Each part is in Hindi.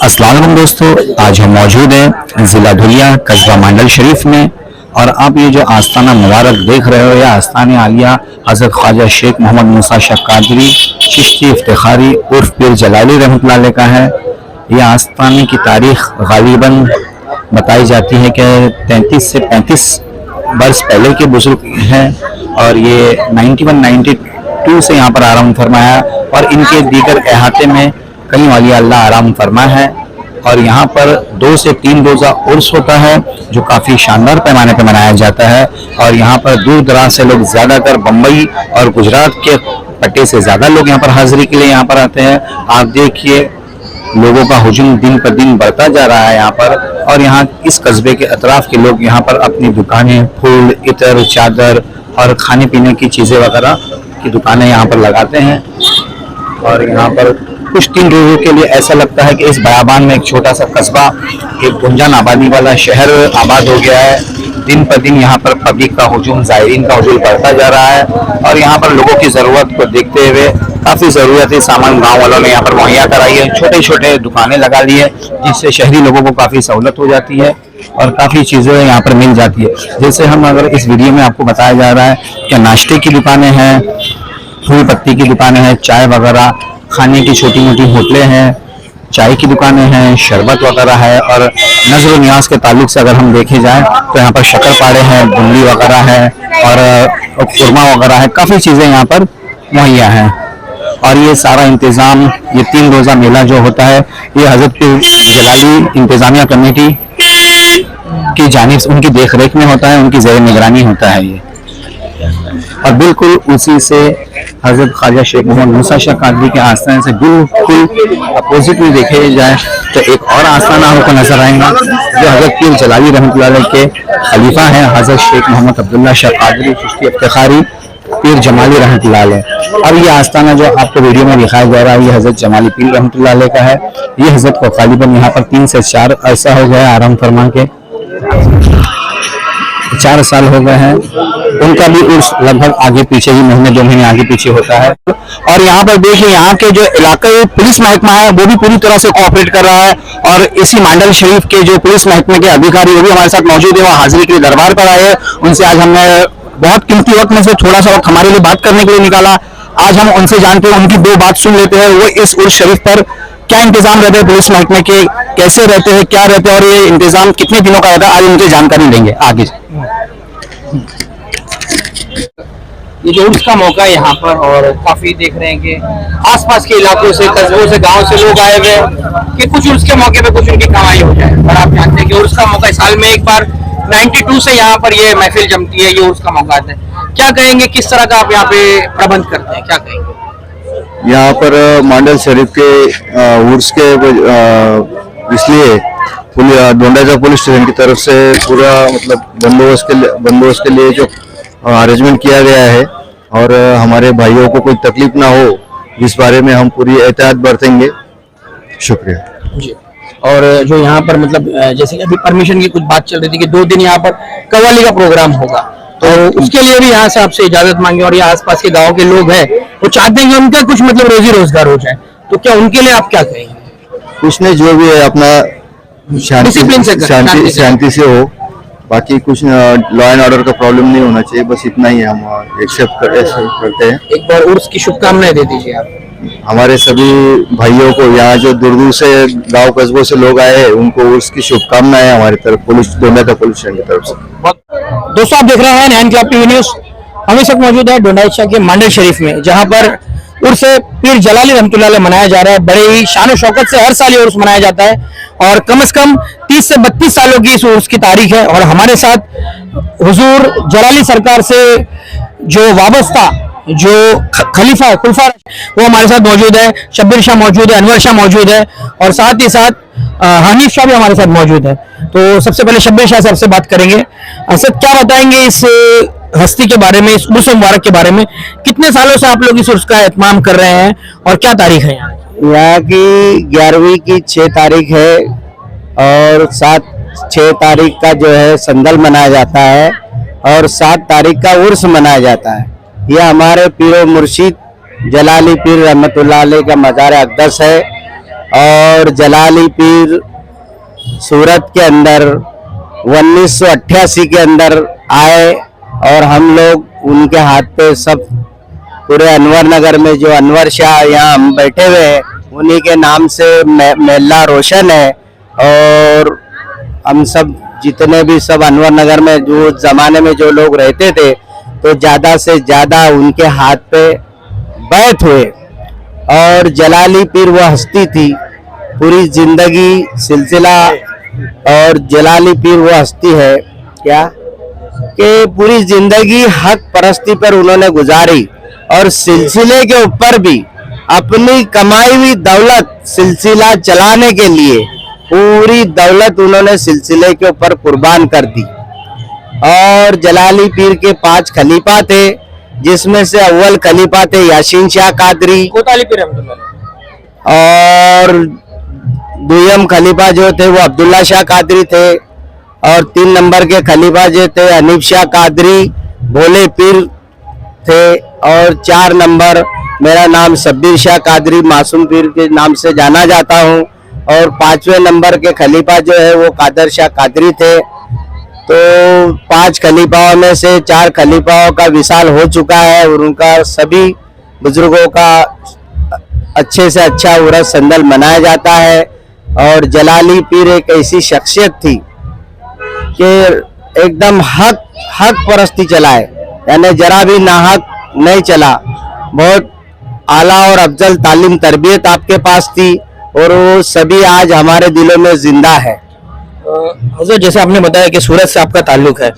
अस्सलाम वालेकुम दोस्तों, आज हम मौजूद हैं ज़िला धुलिया कस्बा मंडल शरीफ में। और आप ये जो आस्थाना मुबारक देख रहे हो, यह आस्थान आलिया हज़रत ख्वाजा शेख मोहम्मद मूसा शाह कादरी चिश्ती इफ्तिखारी उर्फ पीर जलाली रहमतुल्लाह अलैह का है। यह आस्थाने की तारीख गालिबन बताई जाती है कि 33 से 35 वर्ष पहले के बुजुर्ग हैं और ये 91-92 से यहाँ पर आराम फरमाया और इनके दीगर अहाते में कई वालिया अल्लाह आराम फरमा है। और यहाँ पर 2 से 3 रोज़ा उर्स होता है जो काफ़ी शानदार पैमाने पर मनाया जाता है। और यहाँ पर दूर दराज से लोग ज़्यादातर बम्बई और गुजरात के पट्टे से ज़्यादा लोग यहाँ पर हाजिरी के लिए यहाँ पर आते हैं। आप देखिए लोगों का हुजूम दिन पर दिन बढ़ता जा रहा है यहाँ पर। और यहाँ इस कस्बे के अतराफ के लोग यहाँ पर अपनी दुकानें, फूल, इतर, चादर और खाने पीने की चीज़ें वगैरह की दुकानें यहाँ पर लगाते हैं। और यहाँ पर कुछ 3 रोज़ों के लिए ऐसा लगता है कि इस बयाबान में एक छोटा सा कस्बा, एक गुंजान आबादी वाला शहर आबाद हो गया है। दिन पर दिन यहाँ पर पब्लिक का हुजूम, ज़ायरीन का हुजूम बढ़ता जा रहा है। और यहाँ पर लोगों की ज़रूरत को देखते हुए काफ़ी ज़रूरती सामान गांव वालों ने यहाँ पर मुहैया कराई है। छोटे छोटे दुकानें लगा ली है जिससे शहरी लोगों को काफ़ी सहूलत हो जाती है और काफ़ी चीज़ें यहाँ पर मिल जाती है। जैसे हम अगर इस वीडियो में आपको बताया जा रहा है कि नाश्ते की दुकानें हैं, फूल पत्ती की दुकानें हैं, चाय वगैरह, खाने की छोटी मोटी होटलें हैं, चाय की दुकानें हैं, शरबत वगैरह है। और नज़र न्याज के ताल्लुक से अगर हम देखे जाएं तो यहाँ पर शक्करपारे हैं, बुंदी वगैरह है और खुरमा वगैरह है। काफ़ी चीज़ें यहाँ पर मुहैया हैं। और ये सारा इंतज़ाम, ये 3 रोज़ा मेला जो होता है, ये हज़रत पीर जलाली इंतज़ामिया कमेटी की जानिब से उनकी देख रेख में होता है, उनकी ज़ेर निगरानी होता है ये। और बिल्कुल उसी से हज़रत ख्वाजा शेख मोहम्मद मूसा शाह कादरी के आस्थान से बिल्कुल अपोजिट में देखे जाए तो एक और आस्थाना आपको नजर आएगा जो हज़रत पीर जलाली रहमतुल्लाह अलैह के खलीफा हैं, हज़रत शेख मोहम्मद अब्दुल्ला शाह कादरी चिश्ती इफ्तिखारी पीर जमाली रहमतुल्लाह अलैह। अब ये आस्थाना जो आपको वीडियो में दिखाया जा रहा है, ये हज़रत जमाली पीर रहमतुल्लाह अलैह का है। ये हज़रत को गालिबन यहाँ पर 3 से 4 अरसा हो गया आराम फरमा के, 4 साल हो गए हैं। उनका भी उर्स लगभग आगे पीछे ही, महीने 2 महीने आगे पीछे होता है। और यहाँ पर देखिए यहाँ के जो इलाकाई पुलिस महकमा है वो भी पूरी तरह से कोऑपरेट कर रहा है। और इसी मंडल शरीफ के जो पुलिस महकमे के अधिकारी वो भी हमारे साथ मौजूद है, वो हाजिरी के लिए दरबार पर आए। उनसे आज हमने बहुत कीमती वक्त में से थोड़ा सा वक्त हमारे लिए बात करने के लिए निकाला। आज हम उनसे जानते हैं, उनकी 2 बात सुन लेते हैं। वो इस उर्स शरीफ पर क्या इंतजाम रहते हैं पुलिस महकमे के, कैसे रहते हैं, क्या रहते हैं और ये इंतजाम कितने दिनों का रहता है, आज उनकी जानकारी लेंगे आगे। ये जो उर्स का मौका है यहाँ पर, और काफी देख रहे हैं कि आसपास के इलाकों से, कस्बों से, गांव से लोग आए हुए हैं कि कुछ उर्स के मौके पे कुछ उनकी कमाई हो जाए। और आप जानते हैं कि उर्स का मौका साल में एक बार 92 से यहाँ पर ये महफिल जमती है, ये उर्स का मौका आता है। क्या कहेंगे, किस तरह का आप यहाँ पे प्रबंध करते हैं, क्या कहेंगे? यहाँ पर मंडल शरीफ के उर्स के इसलिए डोंडाजा पुलिस स्टेशन की तरफ से पूरा मतलब बंदोबस्त के लिए जो अरेंजमेंट किया गया है और हमारे भाइयों को कोई तकलीफ ना हो इस बारे में हम पूरी एहतियात बरतेंगे। शुक्रिया जी। और जो यहाँ पर मतलब जैसे कि अभी परमिशन की कुछ बात चल रही थी कि 2 दिन यहाँ पर कव्वाली का प्रोग्राम होगा, तो उसके लिए भी यहाँ से आपसे इजाजत मांगे। और ये आसपास के गांव के लोग हैं वो चाहते हैं कि उनका कुछ मतलब रोजी रोजगार हो जाए, तो क्या उनके लिए आप क्या कहेंगे? कुछ नहीं, जो भी है अपना शांति से हो, बाकी कुछ लॉ एंड ऑर्डर का प्रॉब्लम नहीं होना चाहिए, बस इतना ही हम एक्सेप्ट करते हैं। एक बार उर्स की शुभकामनाएं दे दीजिए आप हमारे सभी भाइयों को, यहाँ जो दूर दूर से गांव कस्बों से लोग आए हैं उनको उसकी शुभकामनाएं हमारी तरफ पुलिस डोंडाजा पुलिस स्टेशन की तरफ से। दोस्तों आप देख रहे हैं 9 इंकलाब टीवी न्यूज। हम इस वक्त मौजूद है डोंडाजा के मंडल शरीफ में, जहां पर उर्स पीर जलाली रहमतुल्लाह अलैह मनाया जा रहा है। बड़े ही शान और शौकत से हर साल ये उर्स मनाया जाता है और कम से कम 30 से 32 सालों की इस उर्स की तारीख है। और हमारे साथ हुजूर जलाली सरकार से जो वाबस्ता जो खलीफा खुलफा वो हमारे साथ मौजूद है। शब्बीर शाह मौजूद है, अनवर शाह मौजूद है और साथ ही साथ हनीफ शाह भी हमारे साथ मौजूद है। तो सबसे पहले शब्बीर शाह साहब से बात करेंगे। असद क्या बताएंगे इस हस्ती के बारे में, इस उर्स मुबारक के बारे में? कितने सालों से आप लोग इस उर्स का एहतमाम कर रहे हैं और क्या तारीख है यहाँ की? 11वीं की 6 तारीख है और 6 तारीख का जो है संदल मनाया जाता है और 7 तारीख का उर्स मनाया जाता है। यह हमारे पीरो मुर्शिद जलाली पीर रहमतुल्लाह अलैह का मज़ार अक़दस है। और जलाली पीर सूरत के अंदर 1988 के अंदर आए और हम लोग उनके हाथ पे सब पूरे अनवर नगर में जो अनवर शाह यहाँ हम बैठे हुए हैं उन्हीं के नाम से महल्ला रोशन है। और हम सब जितने भी सब अनवर नगर में जो जमाने में जो लोग रहते थे तो ज़्यादा से ज़्यादा उनके हाथ पे बैठ हुए। और जलाली पीर वो हस्ती थी पूरी जिंदगी सिलसिला। और जलाली पीर वो हस्ती है क्या कि पूरी जिंदगी हक परस्ती पर उन्होंने गुजारी और सिलसिले के ऊपर भी अपनी कमाई हुई दौलत सिलसिला चलाने के लिए पूरी दौलत उन्होंने सिलसिले के ऊपर कुर्बान कर दी। और जलाली पीर के 5 खलीफा थे जिसमें से अव्वल खलीफा थे यासीन शाह कादरी कोताली पीर रहमतुल्लाह और दुयम खलीफा जो थे वो अब्दुल्ला शाह कादरी थे। और 3 नंबर के खलीफा जो थे हनीफ शाह कादरी भोले पीर थे। और 4 नंबर मेरा नाम शब्बीर शाह कादरी मासूम पीर के नाम से जाना जाता हूँ। और 5वें नंबर के खलीफा जो है वो कादर शाह कादरी थे। तो 5 खलीफाओं में से 4 खलीफाओं का विसाल हो चुका है और उनका सभी बुजुर्गों का अच्छे से अच्छा उर्स संदल मनाया जाता है। और जलाली पीर एक ऐसी शख्सियत थी कि एकदम हक परस्ती चलाए, यानी जरा भी नाहक नहीं चला। बहुत आला और अफजल तालीम तरबियत आपके पास थी और वो सभी आज हमारे दिलों में जिंदा है। हज़रत जैसे आपने बताया कि सूरत से आपका ताल्लुक है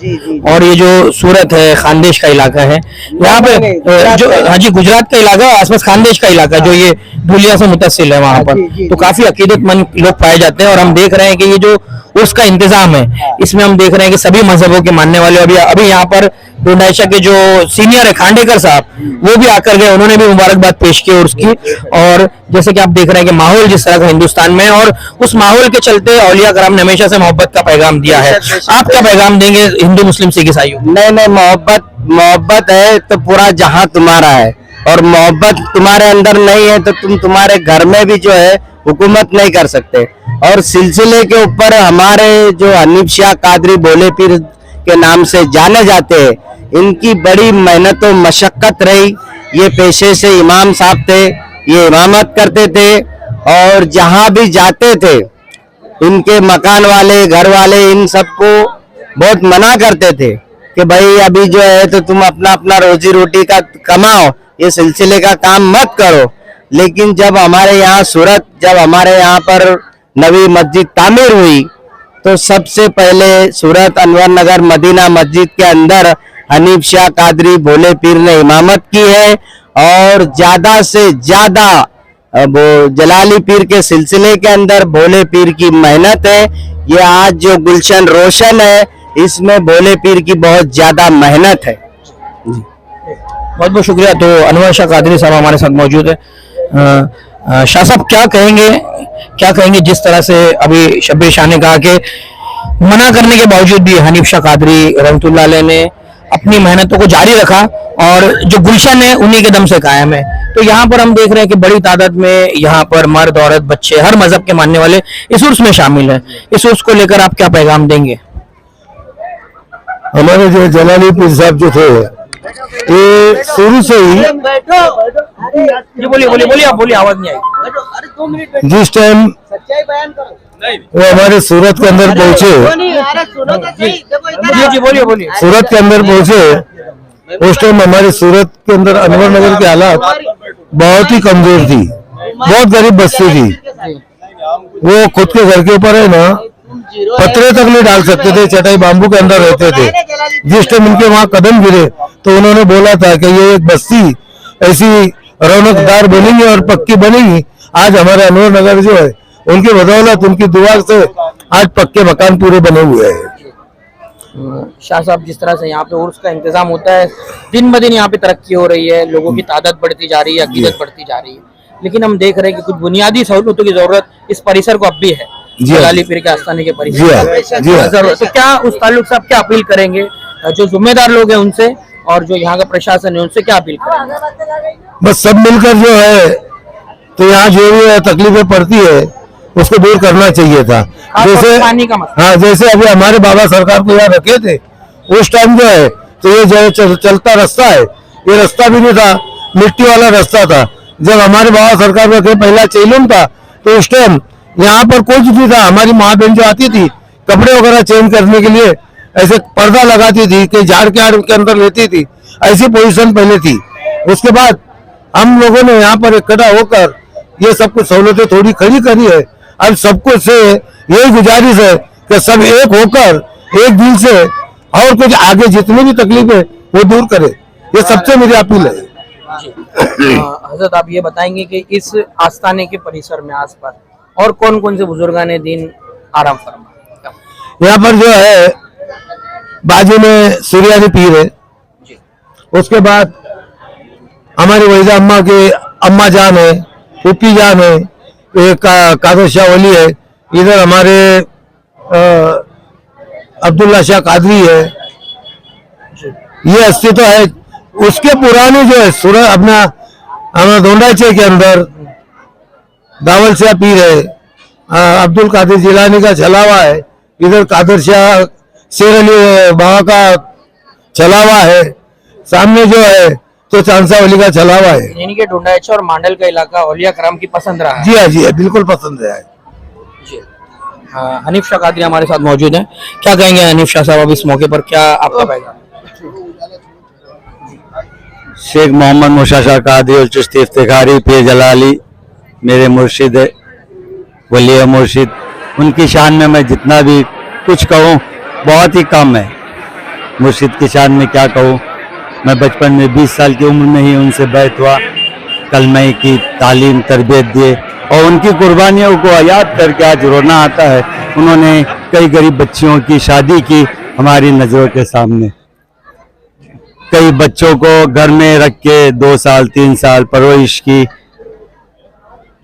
और ये जो सूरत है खानदेश का इलाका है यहाँ पे जो हाजी गुजरात का इलाका आसपास खानदेश का इलाका जो ये धुलिया से मुतसिल है वहाँ पर तो काफी अकीदतमंद लोग पाए जाते हैं। और हम देख रहे हैं कि ये जो उर्स का इंतजाम है इसमें हम देख रहे हैं कि सभी मजहबों के मानने वाले अभी यहाँ पर डोंडाइशा के जो सीनियर है खांडेकर साहब वो भी आकर गए, उन्होंने भी मुबारकबाद पेश की उर्स की। और जैसे कि आप देख रहे हैं कि माहौल जिस तरह का हिंदुस्तान में और उस माहौल के चलते औलिया कराम ने हमेशा से मोहब्बत का पैगाम दिया है। आप क्या पैगाम देंगे हिंदू मुस्लिम सिख ईसाइयों? नहीं, मोहब्बत है तो पूरा जहां तुम्हारा है और मोहब्बत तुम्हारे अंदर नहीं है तो तुम तुम्हारे घर में भी जो है हुकूमत नहीं कर सकते। और सिलसिले के ऊपर हमारे जो हनीफ शाह कादरी भोले पीर के नाम से जाने जाते हैं, इनकी बड़ी मेहनत और मशक्कत रही। ये पेशे से इमाम साहब थे, ये इमामत करते थे और जहां भी जाते थे इनके मकान वाले घर वाले इन सबको बहुत मना करते थे कि भाई अभी जो है तो तुम अपना अपना रोजी रोटी का कमाओ, ये सिलसिले का काम मत करो। लेकिन जब हमारे यहाँ सूरत जब हमारे यहाँ पर नवी मस्जिद तामीर हुई तो सबसे पहले सूरत अनवर नगर मदीना मस्जिद के अंदर हनीफ शाह कादरी भोले पीर ने इमामत की है। और ज्यादा से ज्यादा वो जलाली पीर के सिलसिले के अंदर भोले पीर की मेहनत है। ये आज जो गुलशन रोशन है इसमें भोले पीर की बहुत ज्यादा मेहनत है। बहुत बहुत शुक्रिया। तो अनवर शाह कादरी साहब हमारे साथ मौजूद है। शाह साहब क्या कहेंगे जिस तरह से अभी शब्बीर शाह ने कहा कि मना करने के बावजूद भी हनीफ शाह कादरी रहमतुल्लाह अलैह ने अपनी मेहनतों को जारी रखा और जो गुलशन है उन्हीं के दम से कायम है। तो यहाँ पर हम देख रहे हैं कि बड़ी तादाद में यहाँ पर मर्द औरत बच्चे हर मजहब के मानने वाले इस उर्स में शामिल है। इस उर्स को लेकर आप क्या पैगाम देंगे? हमारे जो जलाली पीर साहब जो थे ये शुरू से ही बोलिए आप बोलिए, आवाज नहीं आई। जिस टाइम वो हमारे सूरत के अंदर पहुंचे बोलिए। सूरत के अंदर पहुंचे उस टाइम हमारे सूरत के अंदर अनवर नगर की हालात बहुत ही कमजोर थी, बहुत गरीब बस्ती थी। वो खुद के घर के ऊपर है ना पत्थरे तक नहीं डाल सकते थे, चटाई बाम्बू के अंदर रहते थे। जिस टाइम उनके वहां कदम गिरे तो उन्होंने बोला था कि ये एक बस्ती ऐसी रौनकदार बनेगी और पक्की बनेगी। आज हमारे अनवर नगर जो है उनकी बदौलत उनकी दुआ से आज पक्के मकान पूरे बने हुए हैं। शाह साहब जिस तरह से यहाँ पे उर्स का इंतजाम होता है दिन ब दिन यहाँ पे तरक्की हो रही है, लोगों की तादाद बढ़ती जा रही है, अकीदत बढ़ती जा रही है, लेकिन हम देख रहे हैं कि कुछ बुनियादी सहूलतों की जरूरत इस परिसर को अब भी है। जलाली पीर के आस्थाने के परिसर तो क्या उस ताल्लुक से आप क्या अपील करेंगे जो जिम्मेदार लोग हैं उनसे और जो यहाँ का प्रशासन है उनसे क्या अपील करेंगे? बस सब मिलकर जो है, तो यहाँ जो भी तकलीफें पड़ती है उसको दूर करना चाहिए था। जैसे पानी का मसला। हाँ, जैसे अभी हमारे बाबा सरकार को यहाँ रखे थे उस टाइम जो है, तो ये जो चलता रास्ता है, ये रास्ता भी नहीं था, मिट्टी वाला रास्ता था। जब हमारे बाबा सरकार रखे पहला चैलून था, तो उस टाइम यहाँ पर कुछ नहीं था। हमारी माँ बहन जो आती थी कपड़े वगैरह चेंज करने के लिए ऐसे पर्दा लगाती थी कि झाड़ के आड़ के अंदर लेती थी, ऐसी पोजीशन पहले थी। उसके बाद हम लोगों ने यहाँ पर इकट्ठा होकर ये सब कुछ सहूलतें थोड़ी खड़ी करी है। अब सबको से यही गुजारिश है कि सब एक होकर एक दिल से और कुछ आगे जितनी भी तकलीफ है वो दूर करे, ये सबसे मेरी अपील है। हजरत, आप ये बताएंगे कि इस आस्थाने के परिसर में आसपास और कौन कौन से बुजुर्गाने दीन आराम फरमा? यहाँ पर जो है बाजू में सुरियानी पीर है, उसके बाद हमारी वहीदा अम्मा के अम्मा जान है, फूफी जान है, एक कादर शाह वली है, इधर हमारे अब्दुल्ला शाह कादरी है, ये अस्तित्व है। उसके पुराने जो है सूरत अपना हमारा दोंडाचे के अंदर दावल शाह पीर है, अब्दुल कादिर जिलानी का छलावा है, इधर कादर शाह शेर अली बाबा का छलावा है, सामने जो है तो चांसा वली का छलावा है। यानी कि डोंडाईचा और मांडल का इलाका औलिया कराम की पसंद रहा है। जी हाँ, जी हाँ, बिल्कुल पसंद है। जी हाँ, हनीफ शाह कादरी हमारे साथ मौजूद हैं। क्या कहेंगे हनीफ शाह साहब अब इस मौके पर, क्या आपका पैगाम? शेख मोहम्मद मुशा शाह कादरी और चिश्ती इफ्तिखारी पीर जलाली मेरे मुर्शिद है, वली मुर्शिद। उनकी शान में मैं जितना भी कुछ कहूँ बहुत ही कम है। मुर्शिद की शान में क्या कहूँ, मैं बचपन में 20 साल की उम्र में ही उनसे बैत हुआ, कलमे की तालीम तरबियत दिए और उनकी कुर्बानियों को याद करके आज रोना आता है। उन्होंने कई गरीब बच्चियों की शादी की हमारी नज़रों के सामने, कई बच्चों को घर में रख के 2 साल 3 साल परवरिश की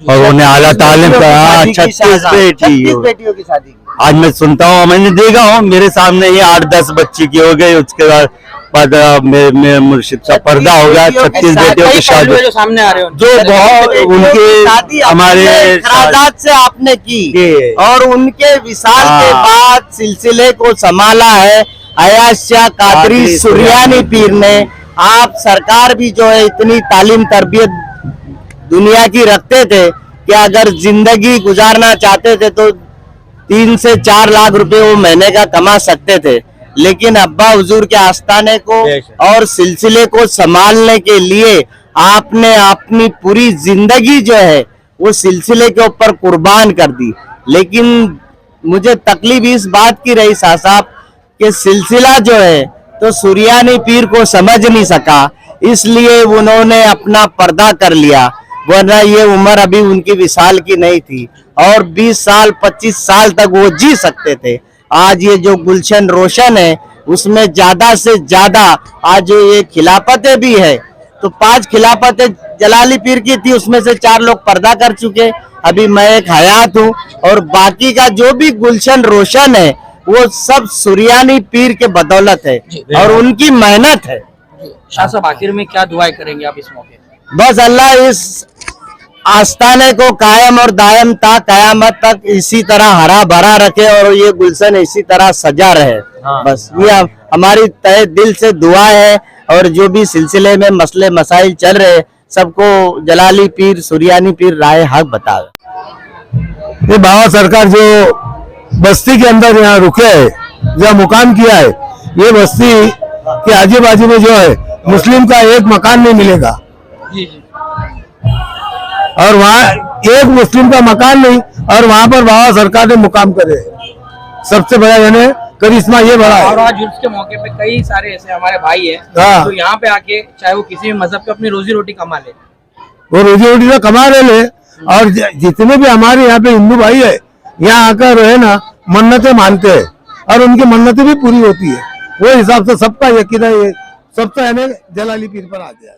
और उन्हें आला तालीम का 36 बेटियों की शादी। आज मैं सुनता हूँ, मैंने देखा हूँ मेरे सामने ही 8-10 बच्ची की हो गई, उसके बाद मेरे मुर्शिद का पर्दा हो गया, 36 बेटियों की शादी जो सामने आ रहे हो, जो बहुत उनके हमारे खराजात से आपने की और उनके विशाल के बाद सिलसिले को संभाला है अयाज शाह कादरी सुरियानी पीर ने। आप सरकार भी जो है इतनी तालीम तरबियत दुनिया की रखते थे कि अगर जिंदगी गुजारना चाहते थे तो 3 से 4 लाख रुपए वो महीने का कमा सकते थे, लेकिन अब्बा हुजूर के आस्थाने को और सिलसिले को संभालने के लिए आपने अपनी पूरी जिंदगी जो है वो सिलसिले के ऊपर कुर्बान कर दी। लेकिन मुझे तकलीफ इस बात की रही साहब कि सिलसिला जो है तो सुरियानी पीर को समझ नहीं सका, इसलिए उन्होंने अपना पर्दा कर लिया, वरना ये उम्र अभी उनकी विशाल की नहीं थी और 20 साल 25 साल तक वो जी सकते थे। आज ये जो गुलशन रोशन है उसमें ज्यादा से ज्यादा आज जो ये खिलाफतें भी है, तो 5 खिलाफतें जलाली पीर की थी, उसमें से 4 लोग पर्दा कर चुके, अभी मैं एक हयात हूँ और बाकी का जो भी गुलशन रोशन है वो सब सुरियानी पीर के बदौलत है और उनकी मेहनत है। शाह साहब, आखिर में क्या दुआएं करेंगे आप इस मौके? बस अल्लाह इस आस्थाने को कायम और दायम ता कयामत तक इसी तरह हरा भरा रखे और ये गुलशन इसी तरह सजा रहे। बस ये हमारी तहे दिल से दुआ है और जो भी सिलसिले में मसले मसाइल चल रहे सबको जलाली पीर सुरियानी पीर राय हक बतावे। ये बाबा सरकार जो बस्ती के अंदर यहाँ रुके है, जहाँ मुकाम किया है, ये बस्ती के आजू बाजू में जो है मुस्लिम का एक मकान नहीं मिलेगा और वहाँ एक मुस्लिम का मकान नहीं और वहाँ पर बाबा सरकार ने मुकाम करे। सबसे बड़ा यानी करिश्मा ये बड़ा है। और आज उर्स के मौके पे कई सारे ऐसे हमारे भाई हैं तो यहाँ पे आके चाहे वो किसी भी मजहब के अपनी रोजी रोटी कमा ले, वो रोजी रोटी तो कमा रहे ले और जितने भी हमारे यहाँ पे हिंदू भाई है यहाँ आकर है ना मन्नतें मानते हैं और उनकी मन्नतें भी पूरी होती है। वो हिसाब से सबका यकीन है, सबका यानी जलाली पीर पर आ गया।